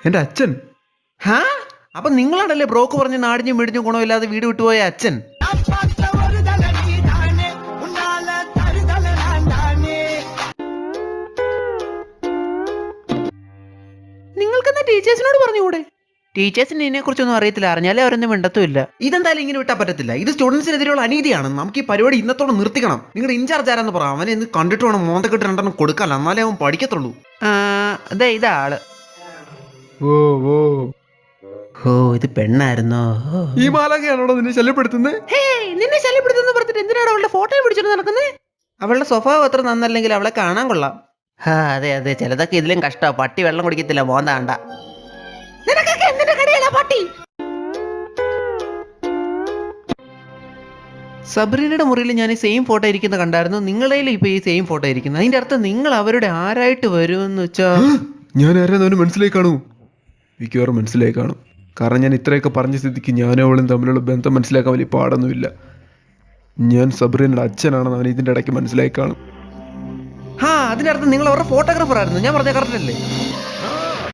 എന്റെ അച്ഛൻ? ഹാ, അപ്പൊ നിങ്ങളാണല്ലേ ബ്രോക്ക് പറഞ്ഞ് നാടിഞ്ഞും വീടിഞ്ഞും ഗുണമില്ലാതെ വീട് വിട്ടുപോയ അച്ഛൻ? നിങ്ങൾക്കെന്താ ടീച്ചേഴ്സിനോട് പറഞ്ഞുകൂടെ? ടീച്ചേഴ്സിന് ഇതിനെ കുറിച്ചൊന്നും അറിയത്തില്ല, അറിഞ്ഞാലേ അവരൊന്നും മിണ്ടത്തുമില്ല. ഇതെന്തായാലും ഇങ്ങനെ വിട്ടാൽ പറ്റത്തില്ല. ഇത് സ്റ്റുഡൻസിനെതിരെയുള്ള അനീതിയാണ്. നമുക്ക് ഈ പരിപാടി ഇന്നത്തോടെ നിർത്തിക്കണം. നിങ്ങളുടെ ഇൻചാർജ് ആരാന്ന് പറ. അവനെ ഇന്ന് കണ്ടിട്ട് വേണം മോന്തക്കെട്ട് രണ്ടെണ്ണം കൊടുക്കാല്ല, എന്നാലേ അവൻ പഠിക്കത്തുള്ളൂ. അതെ, ഇതാള്. ഓ ഓ ഓ, ഇത് പെണ്ണായിരുന്നോ? ഈ മാലാഖയാണോ നിന്നെ ശല്യപ്പെടുത്തുന്നത്? നിന്നെ ശല്യപ്പെടുത്തുന്ന പറഞ്ഞിട്ട് എന്തിനാണ് അവളുടെ ഫോട്ടോ പിടിച്ചിട്ട് നടക്കുന്നത്? അവളുടെ സ്വഭാവം അത്ര നന്നല്ലെങ്കിൽ അവളെ കാണാൻ കൊള്ളാം. അതെ അതെ, ചിലതൊക്കെ ഇതിലും കഷ്ട. പട്ടി വെള്ളം കുടിക്കത്തില്ല, മോന്താണ്ട. സബ്രീനയുടെ മുറിയിൽ ഞാൻ ഈ സെയിം ഫോട്ടോ ഇരിക്കുന്ന കണ്ടായിരുന്നു. നിങ്ങളുടെ ഇപ്പൊ ഈ സെയിം ഫോട്ടോ ഇരിക്കുന്നത്. അതിന്റെ അർത്ഥം നിങ്ങൾ അവരുടെ ആരായിട്ട് വരുമെന്ന് വെച്ചാ? ഞാൻ ആരാന്ന് മനസ്സിലായി കാണൂ. മിക്കവാറും മനസ്സിലായി കാണും. കാരണം ഞാൻ ഇത്രയൊക്കെ പറഞ്ഞ സ്ഥിതിക്ക് ഞാനും അവളും തമ്മിലുള്ള ബന്ധം മനസ്സിലാക്കാൻ വലിയ പാടൊന്നുമില്ല. ഞാൻ സബ്രീനയുടെ അച്ഛനാണെന്ന് അവൻ ഇതിന്റെ ഇടയ്ക്ക് മനസ്സിലായി കാണും. അതിനർത്ഥം നിങ്ങൾ അവരുടെ ഫോട്ടോഗ്രാഫർ ആയിരുന്നു. ഞാൻ പറഞ്ഞ കറക്റ്റ് അല്ലേ?